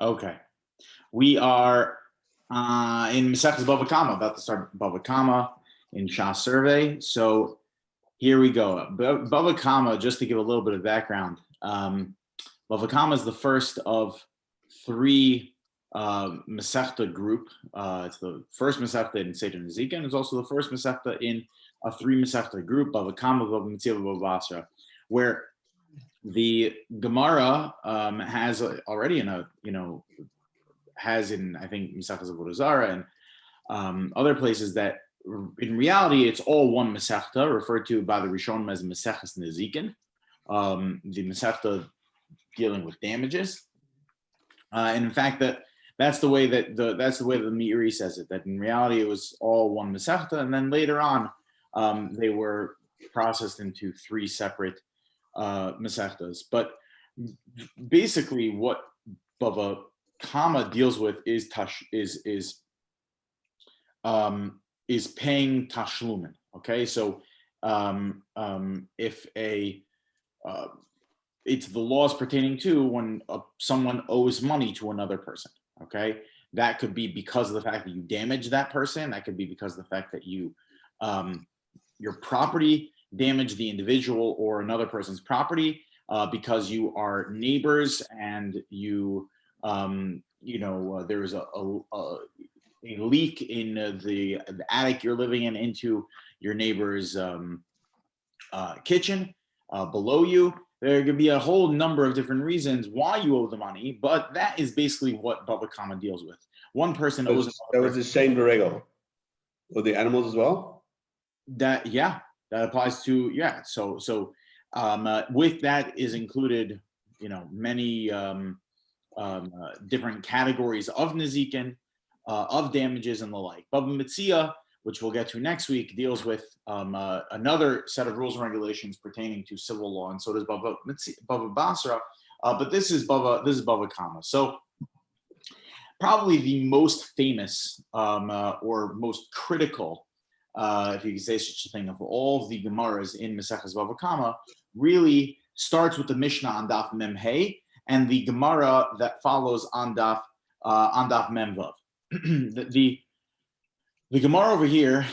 Okay. We are in Maseches Bava Kama, about to start Bava Kama in Shas survey. So here we go. Bava Kama, just to give a little bit of background, Bava Kama is the first of three Masechta group. It's the first Masechta in Seder Nezikin, and it's also the first Masechta in a three Masechta group, Bava Kama, Bava Metzia, Bava Basra, where the Gemara has already has in, I think, Mesachas Avodah Zarah and other places, that in reality it's all one Masechta, referred to by the Rishonim as Mesechas Nezikin, the Masechta dealing with damages, and in fact that's the way that the Meiri says it. That in reality it was all one Masechta, and then later on they were processed into three separate Masechtas. But basically, what Bava Kama deals with is paying tashlumin. Okay, so if it's the laws pertaining to when someone owes money to another person. Okay, that could be because of the fact that you damaged that person. That could be because of the fact that you your property damaged the individual or another person's property, because you are neighbors and you there's a leak in the attic you're living in into your neighbor's kitchen below you. There could be a whole number of different reasons why you owe the money, but that is basically what Bava Kama deals with. One person owes another. That was the same Borrego with the animals as well? That applies to, So with that is included, many different categories of nezikin, of damages and the like. Bava Metzia, which we'll get to next week, deals with another set of rules and regulations pertaining to civil law, and so does Bava Basra. But this is Bava Kama. So probably the most famous or most critical, if you can say such a thing, of all of the Gemaras in Maseches Bava Kama, really starts with the Mishnah on Daf Mem Hey and the Gemara that follows on Daf Mem Vav. The Gemara over here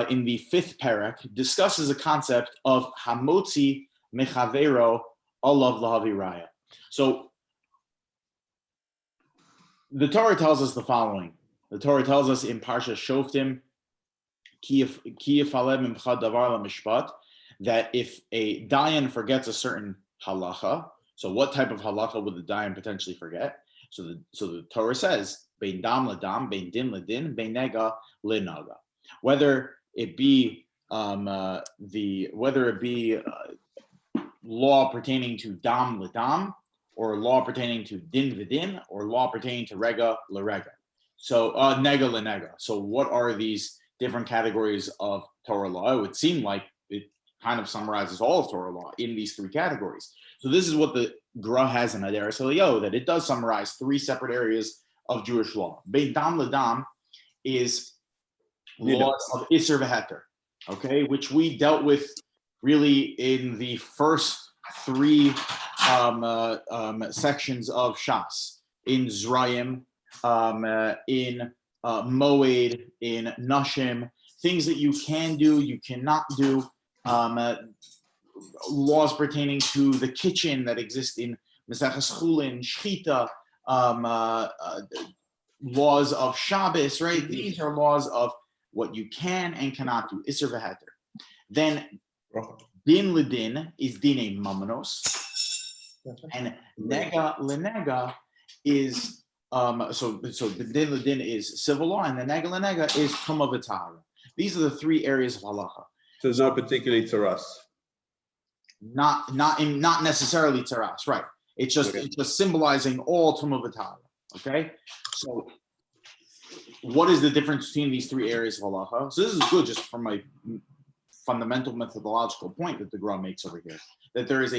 in the fifth parak discusses a concept of hamotzi mechavero olav lahaviraya. So the Torah tells us the following. The Torah tells us in Parsha Shoftim that if a dayan forgets a certain halacha, so what type of halacha would the dayan potentially forget? So the Torah says, bein dam ladam, bein din ladin, bein nega linaga. Whether it be law pertaining to dam ladam, or law pertaining to din ladin, or law pertaining to rega larega. So nega lenega. So what are these different categories of Torah law? It would seem like it kind of summarizes all of Torah law in these three categories. So this is what the Gra has in Adaris Eliyahu, that it does summarize three separate areas of Jewish law. Bein dam ladam is laws of Isser v'Heter, okay, which we dealt with really in the first three sections of Shas, in Zrayim, in Moed, in Nashim, things that you can do, you cannot do, laws pertaining to the kitchen that exist in Maseches Chulin, Shchita, laws of Shabbos, right? These are laws of what you can and cannot do, Isser v'Heter. Then din ledin is dine mamanos, and nega lenega is so the din ledin is civil law, and the nega lenega is tuma v'tahara. These are the three areas of halacha. So it's not particularly taras. Not necessarily taras, right? It's just symbolizing all tuma v'tahara. Okay, so what is the difference between these three areas of halacha? So this is good just from a fundamental methodological point that the Gra makes over here, that there's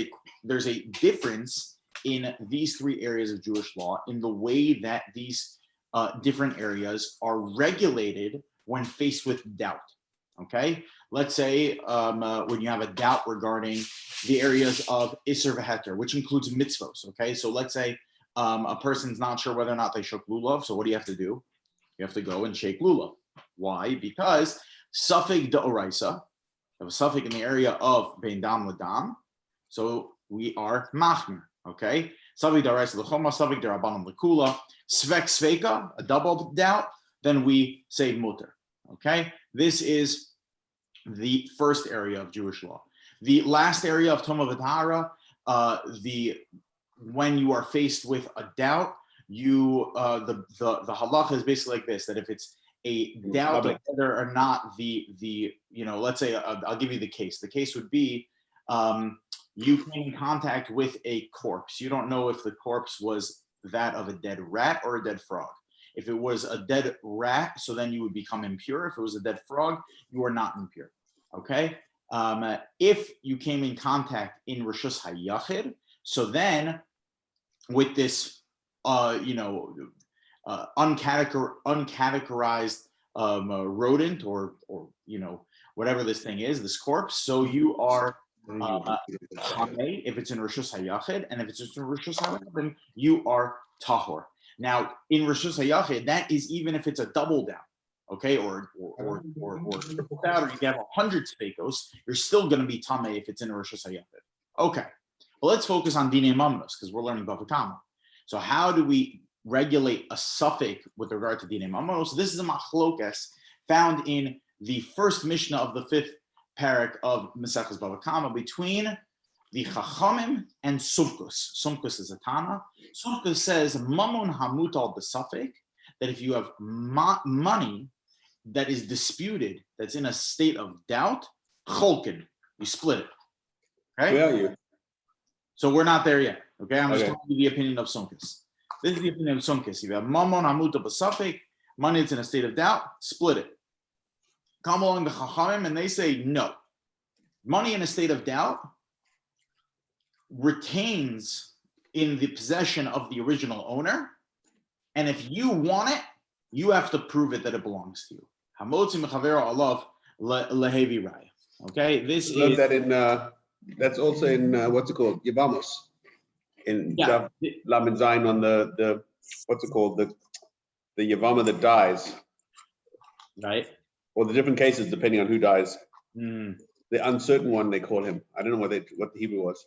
a difference in these three areas of Jewish law in the way that these different areas are regulated when faced with doubt. Okay, let's say when you have a doubt regarding the areas of Isser v'Heter, which includes mitzvos. Okay, so let's say a person's not sure whether or not they shook lulav. So what do you have to do? You have to go and shake lulav. Why? Because suffix deoraisa, have a suffix in the area of bein dam ladam. So we are machmer. Okay. Suffix deoraisa l'choma, suffix derabanan l'kula, svek sveka, a double doubt. Then we say mutter. Okay. This is the first area of Jewish law. The last area of Toma V'Tahara, when you are faced with a doubt, the halacha is basically like this: that if it's a doubt of whether or not let's say I'll give you the case. The case would be you came in contact with a corpse. You don't know if the corpse was that of a dead rat or a dead frog. If it was a dead rat, so then you would become impure. If it was a dead frog, you are not impure. Okay. If you came in contact in Rishus HaYachid, so then with this, uncategorized rodent or whatever this thing is, this corpse, so you are tamei if it's in Rishus HaYachid, and if it's just in Rishus HaRabim, you are tahor. Now, in Rishus HaYachid, that is even if it's a double down, okay, or triple down, or you have 100 spekos, you're still going to be tamei if it's in Rishus HaYachid. Okay, well, let's focus on dinei mamnos because we're learning Bava Kama. So how do we regulate a suffix with regard to dinei mamnos? This is a machlokas found in the first Mishnah of the 5th parak of Maseches Bava Kama between the Chachamim and Sumkus. Sumkus is a Tana. Sumkus says, Mamon hamutal b'safek, that if you have money that is disputed, that's in a state of doubt, cholkin, you split it. Okay? Where are you? So we're not there yet. Okay, I'm just telling you the opinion of Sumkus. This is the opinion of Sumkus. If you have Mamon hamutal b'safek, money that's in a state of doubt, split it. Come along the Chachamim and they say no. Money in a state of doubt retains in the possession of the original owner, and if you want it, you have to prove it that it belongs to you. Hamotzi mechavero alav lehevi raya. Okay, this is that in that's also in what's it called, Yevamos, in Lamed Zayin on the what's it called, the Yevama that dies, right? Or the different cases depending on who dies. Mm. The uncertain one they call him. I don't know what the Hebrew was.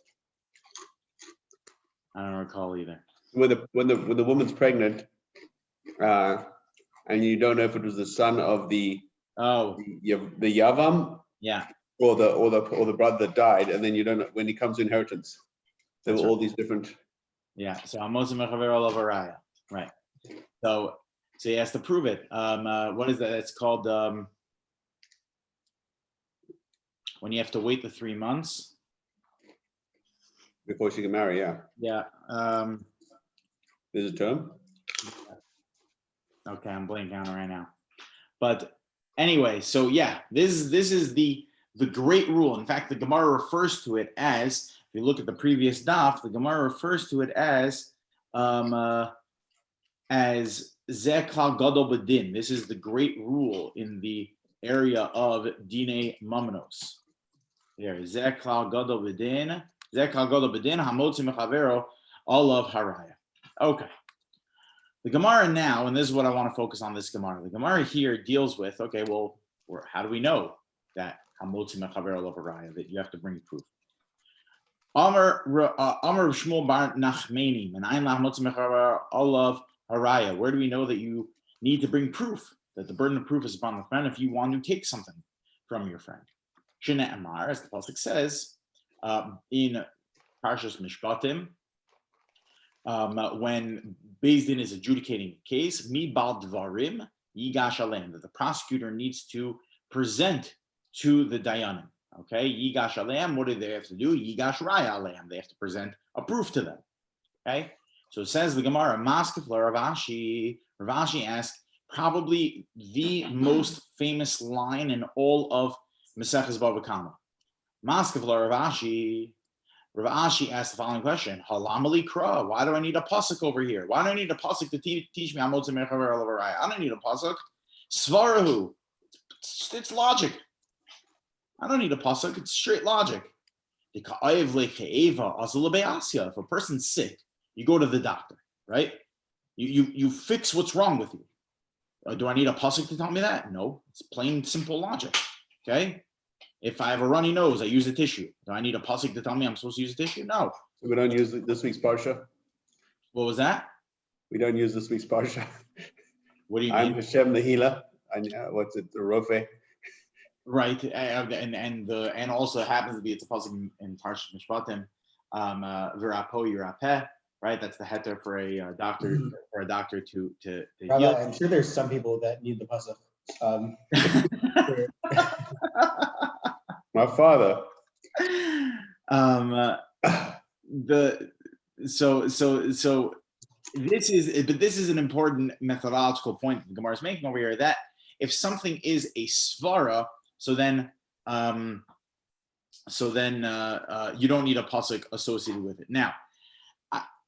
I don't recall either. When the woman's pregnant, and you don't know if it was the son of the Yavam, or the brother that died, and then you don't know when he comes to inheritance. There were all these different. Yeah. So Amos Mechaver all over Raya. Right. So he has to prove it. What is that? It's called when you have to wait the 3 months Before she can marry, yeah. Yeah. There's a term. Okay, I'm blanking on it right now. But anyway, so yeah, this is the great rule. In fact, the Gemara refers to it as, if you look at the previous daf, the Gemara refers to it as Zekhal Gadol B'Din. This is the great rule in the area of Dinei Mamnos. There, Zekhal Gadol B'Din. Zekhal Gadol B'Din Hamotzi Mechavero Olav Haraya. Okay. The Gemara now, and this is what I want to focus on this Gemara. The Gemara here deals with, okay, well, how do we know that Hamotzi Mechavero Olav Haraya, that you have to bring proof? Amar Shmuel Bar Nachmeni, Menayin Hamotzi Mechavero Olav Haraya. Where do we know that you need to bring proof, that the burden of proof is upon the friend if you want to take something from your friend? Shene Amar, as the pasuk says, in Parshas Mishpatim, when Beis Din is adjudicating a case, mi bal dvarim yigash aleim, that the prosecutor needs to present to the dayanim. Okay, yigash aleim, what do they have to do? Yigash raya aleim, they have to present a proof to them. Okay, so it says the Gemara, maskef la Rav Ashi. Rav Ashi asks probably the most famous line in all of Maseches Bava Kama. Maskef la Rav Ashi. Rav Ashi asked the following question: Halamali kra. Why do I need a pasuk over here? Why do I need a pasuk to teach me Hamotzi Mechaver Olav Haraya? I don't need a pasuk. Svarahu. It's logic. I don't need a pasuk. It's straight logic. If a person's sick, you go to the doctor. right? You fix what's wrong with you. Do I need a pasuk to tell me that? No, it's plain simple logic. Okay. If I have a runny nose, I use a tissue. Do I need a pasuk to tell me I'm supposed to use a tissue? No. So we don't use this week's parsha. What was that? We don't use this week's parsha. What do you I'm mean? Hashem the healer. And what's it? The Rofe. Right, and also it happens to be it's a pasuk in Parshat Mishpatim, v'rapo yirapeh, right? That's the heter for a doctor to Rabbi, heal. I'm sure there's some people that need the pasuk. My father. So this is an important methodological point that the Gemara is making over here, that if something is a svara, so then you don't need a pasuk associated with it. Now,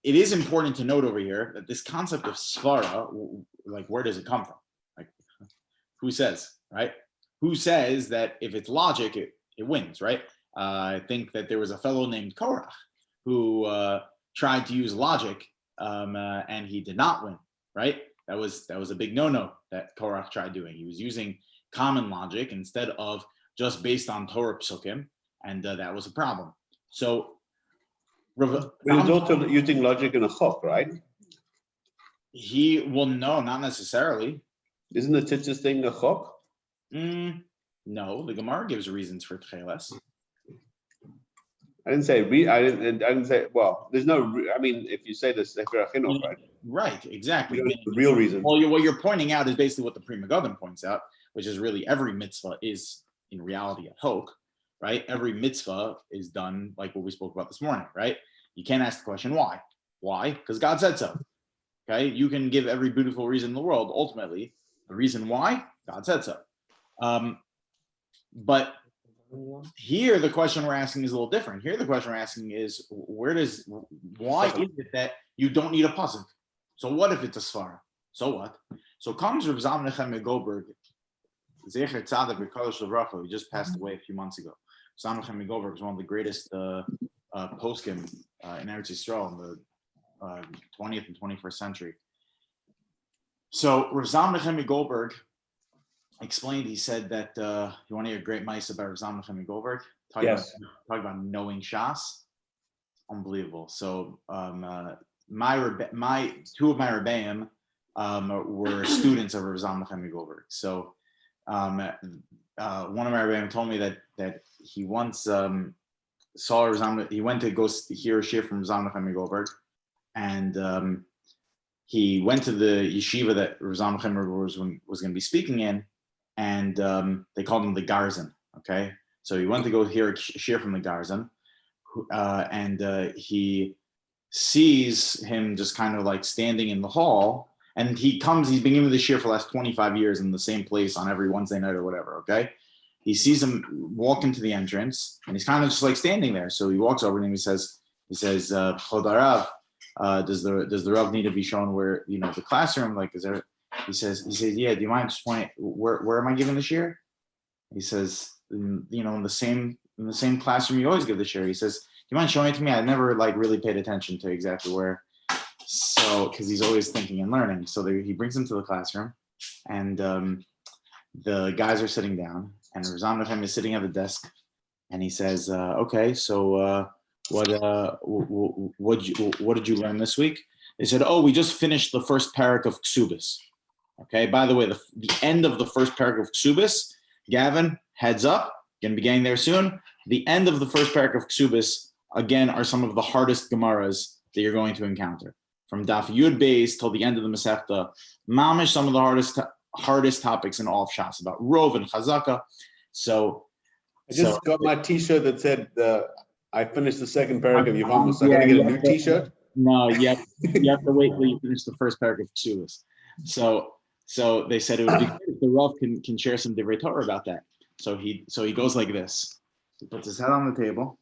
it is important to note over here that this concept of svara, like, where does it come from? Like, who says, right? Who says that if it's logic, it wins, right? I think that there was a fellow named Korach who tried to use logic, and he did not win, right? That was a big no-no that Korach tried doing. He was using common logic instead of just based on Torah psukim, and that was a problem. So, But he's also using logic in a chok, right? no, not necessarily. Isn't the tzitzis thing a chok? No, the Gemara gives reasons for tcheles. I didn't say. I didn't say. Well, there's no. I mean, if you say the Sefer Achinoch, right? Right, exactly. The real reason. Well, what you're pointing out is basically what the Pri Megadim points out, which is really every mitzvah is in reality a hok, right? Every mitzvah is done like what we spoke about this morning, right? You can't ask the question why. Why? Because God said so. Okay, you can give every beautiful reason in the world. Ultimately, the reason why, God said so. But here the question we're asking is a little different. Here the question we're asking is why is it that you don't need a pasuk? So what if it's a svara? So what? So comes Reb Zalman Nechemia Goldberg, Zecher Tzadik V'Kodesh L'Vracha, who just passed away a few months ago. Zalman Nechemia Goldberg was one of the greatest poskim in Eretz Yisrael in the 20th and 21st century. So Reb Zalman Nechemia Goldberg explained, he said that you want to hear a great mice about Reb Zalman Nechemia Goldberg? Talk about knowing Shas. Unbelievable. So two of my Rebbeim were students of Reb Zalman Nechemia Goldberg. So one of my Rebbeim told me that he once saw Reb Zalman. He went to go hear a shir from Reb Zalman Nechemia Goldberg, and he went to the yeshiva that Reb Zalman Nechemia Goldberg was going to be speaking in, and they called him the Garzon. Okay, so he went to go hear a shir from the Garzon, and he sees him just kind of like standing in the hall, and he's been giving the shir for the last 25 years in the same place on every Wednesday night or whatever. Okay, he sees him walk into the entrance, and he's kind of just like standing there. So he walks over to him. He says, "Chodarav, does the Rav need to be shown where, the classroom? Like, is there?" He says, "Yeah. Do you mind just pointing where am I giving the shir?" He says, in the same classroom you always give the shir. He says, "Do you mind showing it to me? I never really paid attention to exactly where." So, because he's always thinking and learning. So he brings him to the classroom, and the guys are sitting down, and Reb Zalman Nechemia is sitting at the desk, and he says, "Okay, so what did you learn this week?" They said, "Oh, we just finished the first parak of Ksubis." Okay, by the way, the end of the first parak of Ksubis, Gavin, heads up, going to be getting there soon. The end of the first parak of Ksubis, again, are some of the hardest Gemaras that you're going to encounter. From Daf Yud Beis till the end of the Masechta, Mamish, some of the hardest topics in all of Shas, about Rov and Chazaka. So I just got my T-shirt that said I finished the second parak of Yevamos. So I got to get a new T-shirt. No, you have to wait till you finish the first parak of Ksubis. So they said it would be great if the Rav can share some divrei Torah about that. So he goes like this. He puts his head on the table.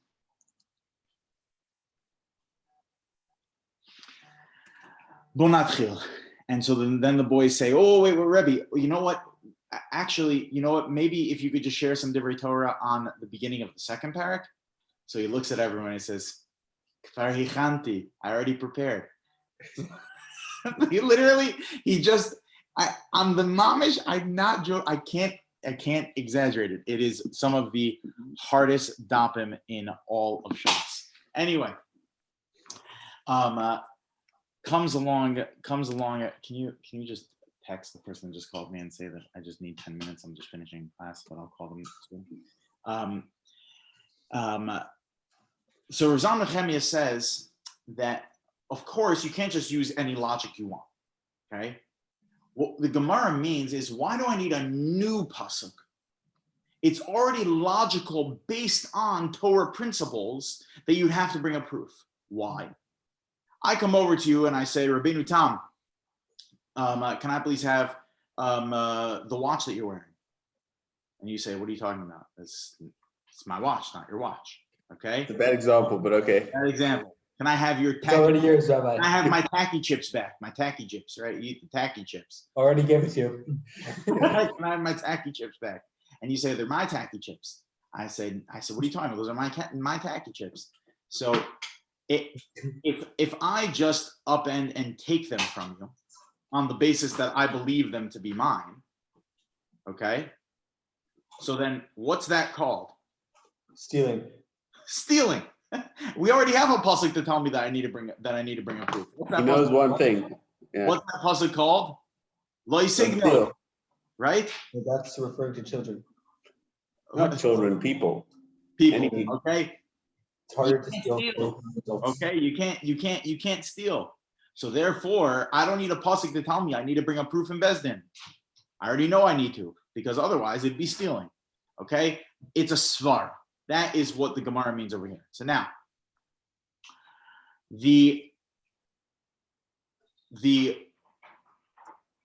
Bonatchil. And so then the boys say, "Oh, wait, Rebbe, you know what? Actually, you know what? Maybe if you could just share some divrei Torah on the beginning of the second parak." So he looks at everyone and he says, "Kfar hichanti, I already prepared." he just, I'm the mamish. I'm not joking. I can't exaggerate it. It is some of the hardest dapim in all of Shas. Anyway, comes along. Can you just text the person who just called me and say that I just need 10 minutes? I'm just finishing class, but I'll call them soon. So Razam Nehemiah says that, of course, you can't just use any logic you want. Okay. What the Gemara means is, why do I need a new pasuk? It's already logical based on Torah principles that you'd have to bring a proof. Why? I come over to you and I say, Rabbeinu Tam, can I please have the watch that you're wearing? And you say, what are you talking about? It's my watch, not your watch. Okay. It's a bad example, but okay. Bad example. Can I have your It's already yours, Rabbi. Can I have my tacky chips back? My tacky chips, right? You eat the tacky chips. Already gave it to you. Can I have my tacky chips back? And you say, they're my tacky chips. I said, what are you talking about? Those are my tacky chips. So if I just upend and take them from you on the basis that I believe them to be mine, okay? So then what's that called? Stealing. Stealing. We already have a pasuk to tell me that I need to bring a proof. He knows one thing. Yeah. What's that pasuk called? Lo ysigno, right? That's referring to children. Not children, people. People. Okay. It's harder to steal. steal. Okay, you can't steal. So therefore, I don't need a pasuk to tell me I need to bring a proof in Bezdin. I already know I need to, because otherwise it'd be stealing. Okay, it's a svar. That is what the Gemara means over here. So now, the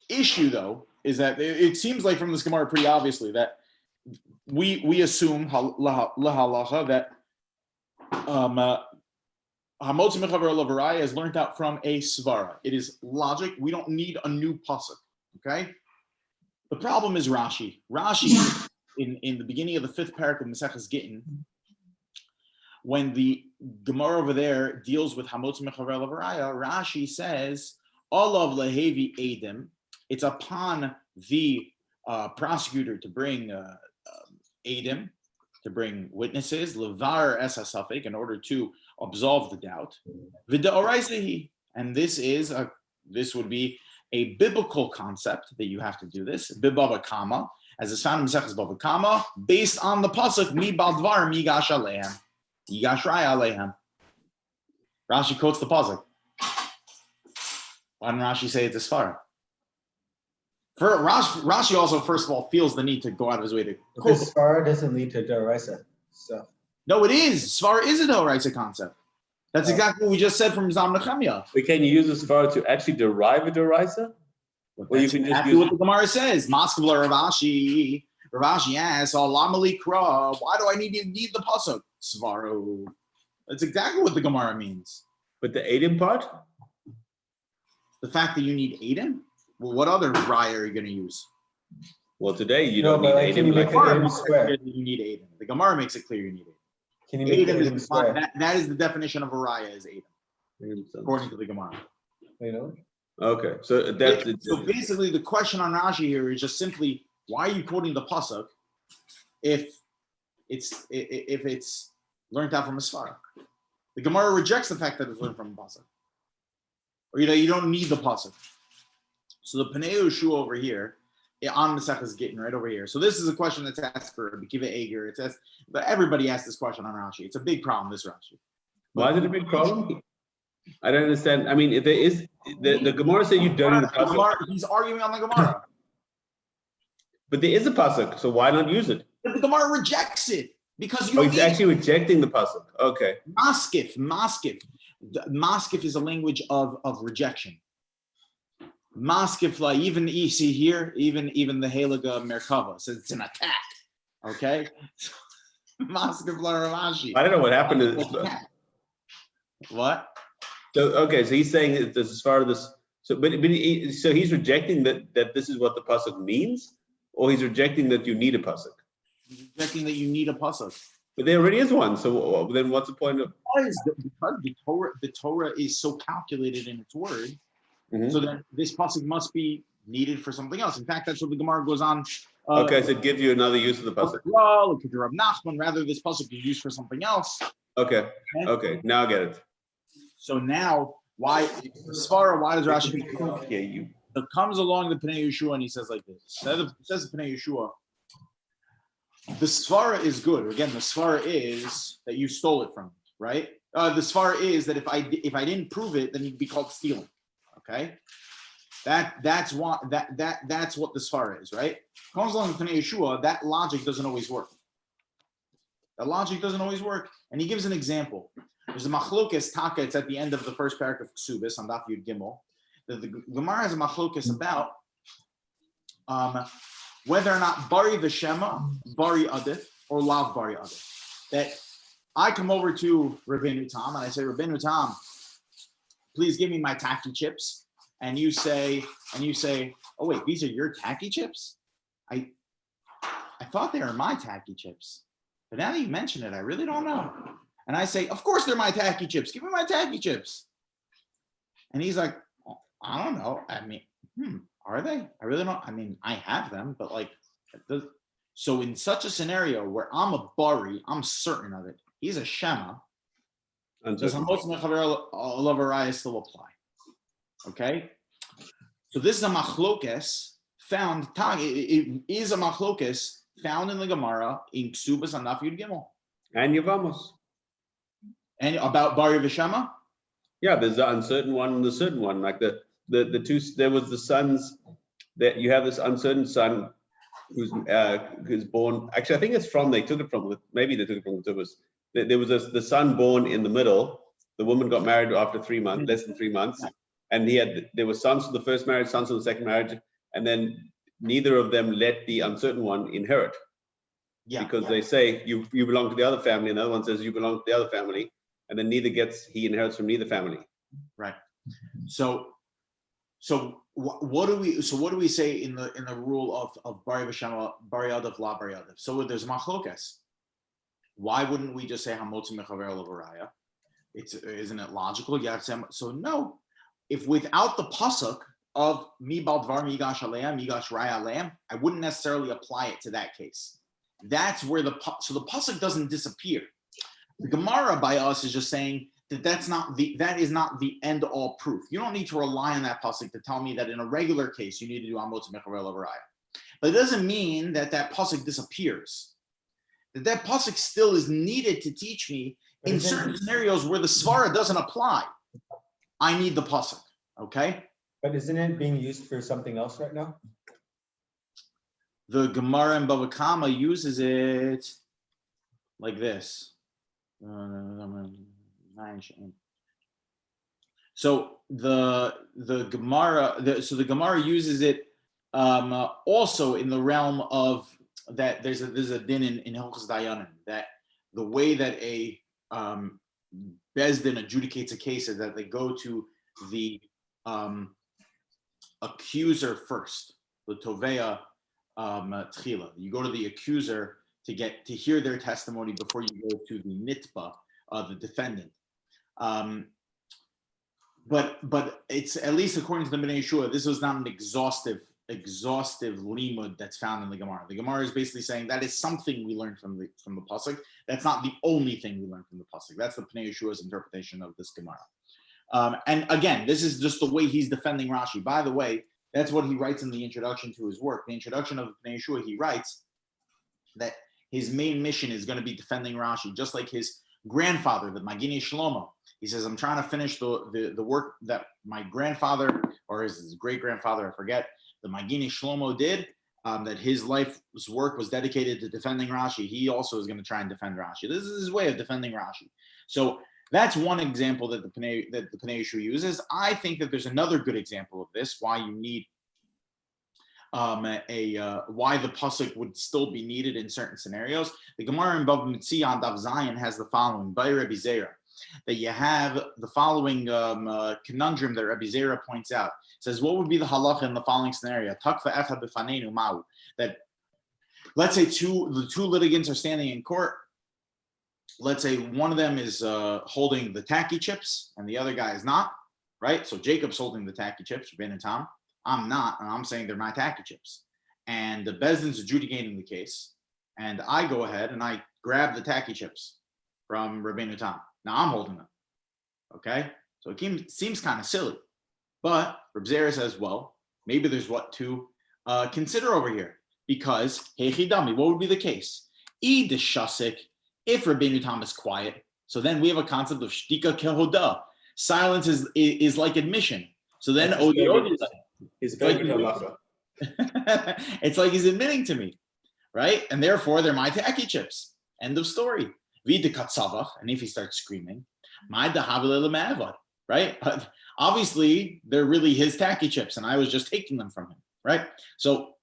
issue though is that it seems like from this Gemara pretty obviously that we assume lahalacha that Hamotzi Mechaber Lavaraya is learned out from a svara. It is logic. We don't need a new pasuk. Okay. The problem is Rashi. Rashi, in the beginning of the 5th parak of Maseches Gittin, when the Gemara over there deals with Hamotzi Mechaber Lavaraya, Rashi says, Olav lehevi edim. It's upon the prosecutor to bring edim, to bring witnesses, levar es hasafek, in order to absolve the doubt. V'de'oraisehi, and this would be a biblical concept that you have to do this. B'Bava Kama, as it's found in Maseches Bava Kama, based on the pasuk mi baldvar mi gash alehem, yigash raya alehem. Rashi quotes the pasuk. Why didn't Rashi say it's a svara? Rashi also, first of all, feels the need to go out of his way to quote. Because svara doesn't lead to doraisa. So No, it is. Svara is a doraisa concept. That's exactly what we just said from Zam Nechemiah. But can you use the svara to actually derive a doraisa? Or you can just use what the Gemara says. Maskevla Ravashi. Ravashi asks, Alamali Kra, why do I need the pasuk? Svaro. That's exactly what the Gemara means. But the Edom part? The fact that you need Edom? Well, what other raya are you going to use? Well, today you No, don't but need like, can you Edom. make Like, it Edom square? You need Edom. The Gemara makes it clear you need Edom. Can you make it Edom square? That is the definition of a raya, is Edom, according to the Gemara. You know? okay, so that's So basically, the question on Rashi here is just simply, why are you quoting the pasuk if it's learned out from a svara? The Gemara rejects the fact that it's learned from a pasuk, or you don't need the pasuk. So the Pnei Yehoshua over here on Maseches Gittin, right over here. So this is a question that's asked for Rabbi Kiva Eger. It's asked, but everybody asks this question on Rashi. It's a big problem. This Rashi. why is it a big problem? I don't understand. I mean, if there is the Gemara said you don't need the pasuk, He's arguing on the Gemara. but there is a pasuk, so why not use it? But the Gemara rejects it because you Oh, don't he's need actually rejecting the pasuk. Okay. Maskif. Maskif is a language of rejection. Maskif, even you see here, even the Halaga Merkava says it's an attack. Okay, Maskif la Ravashi. I don't know what happened to this. What? So okay, so he's saying that this as far as this. So so he's rejecting that this is what the pasuk means, or he's rejecting that you need a pasuk. He's rejecting that you need a pasuk. But there already is one. So then what's the point of? Because the Torah is so calculated in its word Mhm. So then this pasuk must be needed for something else. In fact, that's what the Gemara goes on. Okay, so it gives you another use of the pasuk. Rather, this pasuk is used for something else. Okay, okay, now I get it. So now, why Svara? Why does Rashi? Yeah, you. So comes along the Pnei Yeshua and he says like this. Says the Pnei Yeshua. The Svara is good. Again, the Svara is that you stole it from me, right? The Svara is that if I didn't prove it, then it'd be called stealing. Okay, that's what the Svara is, right? Comes along the Pnei Yeshua. That logic doesn't always work. That logic doesn't always work, and he gives an example. There's a machlokes taka. It's at the end of the first paragraph of Ksubis on Daf Yud Gimel. The Gemara has a machlokes about whether or not bari v'shema, bari adif, or lav bari adif. That I come over to Rabbeinu Tam and I say, Rabbeinu Tam, please give me my tacky chips. And you say, oh wait, these are your tacky chips? I thought they were my tacky chips, but now that you mention it, I really don't know. And I say, of course they're my tacky chips. Give me my tacky chips. And he's like, oh, I don't know. I mean, are they? I really don't. I mean, I have them, but like, so in such a scenario where I'm a bari, I'm certain of it. He's a shema. Does Hamotz Mechaber Alav still apply? Okay. So this is a machlokes found. It is a machlokes found in the Gemara in Ksubas and Daf Yud Gimel. And Yevamos. And about bari v'shema. Yeah, there's the uncertain one and the certain one. Like the two. There was the sons that you have this uncertain son who's born. Actually, I think it's from. They took it from. Maybe they took it from the Tubas. There was the son born in the middle. The woman got married after 3 months, less than 3 months, and there were sons from the first marriage, sons from the second marriage, and then neither of them let the uncertain one inherit. Yeah. Because they say you belong to the other family, and the other one says you belong to the other family, and then he inherits from neither family. Right. So what do we say in the rule of bari v'shema, bari adav, la bari adav? So there's machlokes. Why wouldn't we just say hamotzi mechaver levaraya? Isn't it logical? You have to say, so no. If without the pasuk of mi bal dvar migash aleim, migash raya aleim, I wouldn't necessarily apply it to that case. That's where the pasuk doesn't disappear. The Gemara by us is just saying that is not the end all proof. You don't need to rely on that pasuk to tell me that in a regular case you need to do hamotzi mechaver levaraya. But it doesn't mean that pasuk disappears. That pasuk still is needed to teach me in certain scenarios where the svara doesn't apply. I need the pasuk, okay? But isn't it being used for something else right now? The Gemara in Bava Kama uses it like this. So the Gemara uses it also in the realm of that there's a din in Hilchos Dayanim that the way that a Bezdin adjudicates a case is that they go to the accuser first, the Tovea Tchila. You go to the accuser to hear their testimony before you go to the Nitba, the defendant. But it's, at least according to the Bnei Yeshua, this was not an exhaustive limud that's found in the Gemara. The Gemara is basically saying that is something we learned from the pasuk. That's not the only thing we learned from the pasuk. That's the Pnei Yeshua's interpretation of this Gemara. And again, this is just the way he's defending Rashi. By the way, that's what he writes in the introduction to his work. The introduction of Pnei Yeshua, he writes that his main mission is going to be defending Rashi, just like his grandfather, the Magini Shlomo. He says, I'm trying to finish the work that my grandfather, or his great-grandfather, I forget, the Magini Shlomo did, that his life's work was dedicated to defending Rashi. He also is going to try and defend Rashi. This is his way of defending Rashi. So that's one example that the Pnei Yeshua uses. I think that there's another good example of this, why you need why the pasuk would still be needed in certain scenarios. The Gemara in Bava Metzia on Daf Zayin has the following, by Rabbi Zera, that you have the following conundrum that Rabbi Zera points out. It says, what would be the halacha in the following scenario? Takfa echad b'faneinu ma'u. That, let's say the two litigants are standing in court. Let's say one of them is holding the tacky chips and the other guy is not. right? So Jacob's holding the tacky chips, Rabbeinu Tam. I'm not, and I'm saying they're my tacky chips. And the Bezdin's adjudicating the case, and I go ahead and I grab the tacky chips from Rabbeinu Tam. Now I'm holding them, okay? So it seems kind of silly, but Reb Zera says, well, maybe there's what to consider over here, because Hechidami, what would be the case? If Rabbeinu Tam is quiet, so then we have a concept of shtika kehoda. Silence is like admission. So then his favorite halacha. It's like he's admitting to me, right? And therefore, they're my tacky chips. End of story. Vida katsavach, and if he starts screaming, my dahavilele, right? Obviously, they're really his tacky chips, and I was just taking them from him, right? So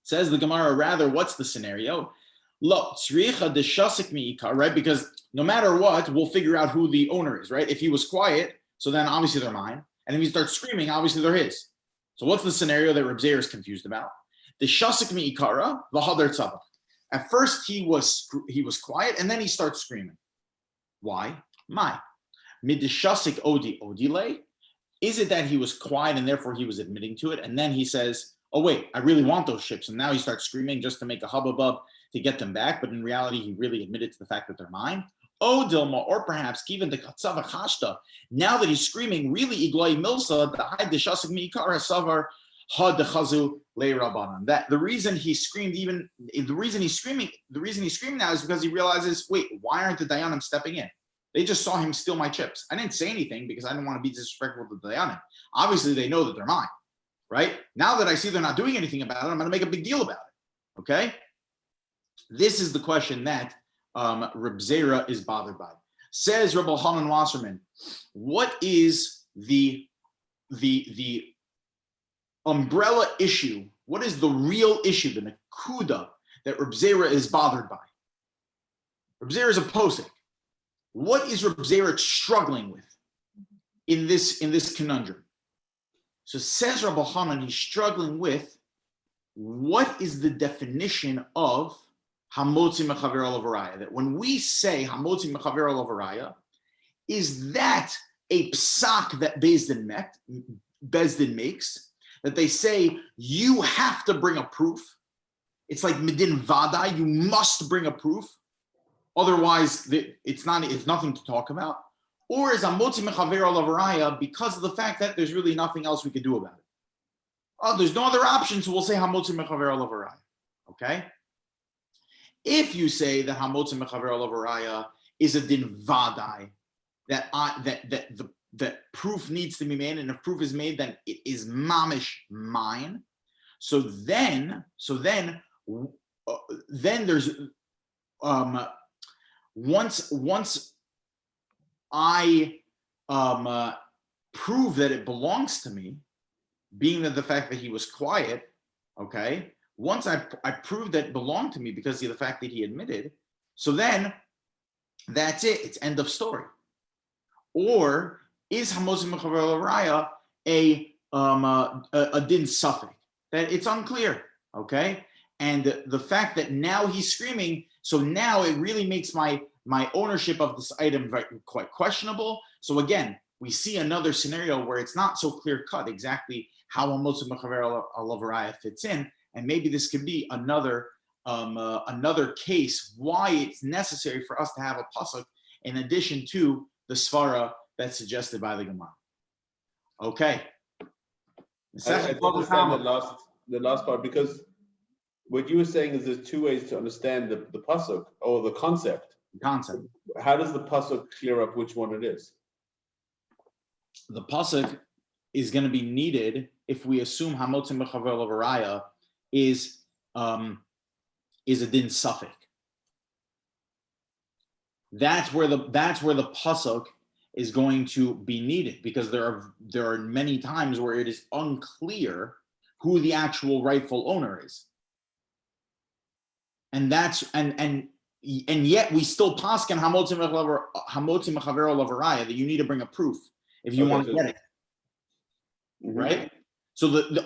says the Gemara, rather, what's the scenario? Lo tzricha deshasik miika, right? Because no matter what, we'll figure out who the owner is, right? If he was quiet, so then obviously they're mine, and if he starts screaming, obviously they're his. So what's the scenario that Reb Zera is confused about? The shasik miikara v'hadar tzavach. At first he was quiet, and then he starts screaming. Why? My midishasik odi odile. Is it that he was quiet and therefore he was admitting to it, and then he says, "Oh wait, I really want those chips," and now he starts screaming just to make a hubbub to get them back, but in reality he really admitted to the fact that they're mine. Oh Dilma, or perhaps given the katzava chashta. Now that he's screaming, really igloi milsa the high deshasik miikara savar. That the reason he screamed, the reason he's screaming now is because he realizes, wait, why aren't the Dayanim stepping in? They just saw him steal my chips. I didn't say anything because I didn't want to be disrespectful to the Dayanim. Obviously, they know that they're mine, right? Now that I see they're not doing anything about it, I'm going to make a big deal about it. Okay, this is the question that Reb Zera is bothered by. Says Rabbi Hanan Wasserman, what is the umbrella issue? What is the real issue, the nakuda that Reb Zera is bothered by? Reb Zera is a posek. What is Reb Zera struggling with in this conundrum? So says Rabbi Hanan, he's struggling with what is the definition of hamotzi mechaver olav haraya? That when we say hamotzi mechaver olav haraya, is that a psak that Bezdin makes? That they say you have to bring a proof. It's like midin vada, you must bring a proof. Otherwise, it's nothing to talk about. Or is amotzi mechaver olav haraya because of the fact that there's really nothing else we could do about it. Oh, there's no other option, so we'll say hamotzi mechaver olav haraya. Okay? If you say that hamotzi mechaver olav haraya is a din vadai, that proof needs to be made, and if proof is made, then it is mamish mine. So then there's once I prove that it belongs to me, being that the fact that he was quiet, okay. Once I prove that it belonged to me because of the fact that he admitted, so then that's it. It's end of story. Or is hamotzi mechaver olav haraya a din suffix? That it's unclear, okay? And the fact that now he's screaming, so now it really makes my ownership of this item quite questionable. So again, we see another scenario where it's not so clear cut exactly how hamotzi mechaver olav haraya fits in, and maybe this could be another case why it's necessary for us to have a pasuk in addition to the svara that's suggested by the Gemara. Okay. I don't understand the last part, because what you were saying is there's two ways to understand the pasuk or the concept. How does the pasuk clear up which one it is? The pasuk is going to be needed if we assume hamotzi mechaver olav haraya is a din suffix. That's where the pasuk is going to be needed, because there are many times where it is unclear who the actual rightful owner is, and yet we still paskin hamotzi mechaver olav haraya that you need to bring a proof if you want to get it, right? So the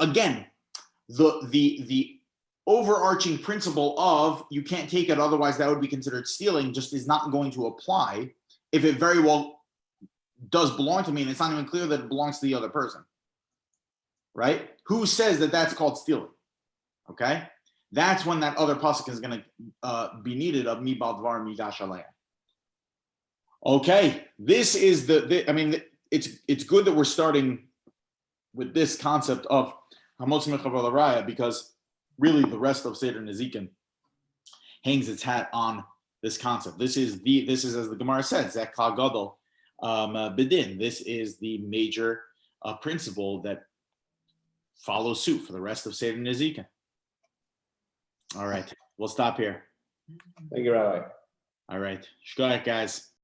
overarching principle of you can't take it, otherwise that would be considered stealing, just is not going to apply if it very well does belong to me, and it's not even clear that it belongs to the other person. Right? Who says that that's called stealing? Okay, that's when that other pasuk is going to be needed of mi baldvar migash aleim. Okay, this is I mean, it's good that we're starting with this concept of hamotzi mechavar l'raya, because really the rest of Seder Nezikin hangs its hat on this concept. This is as the Gemara said, Zek Kal Gadol Bedin. This is the major principle that follows suit for the rest of Seder Nezikin. All right, we'll stop here. Thank you, Rabbi. All right, shkoyach, guys.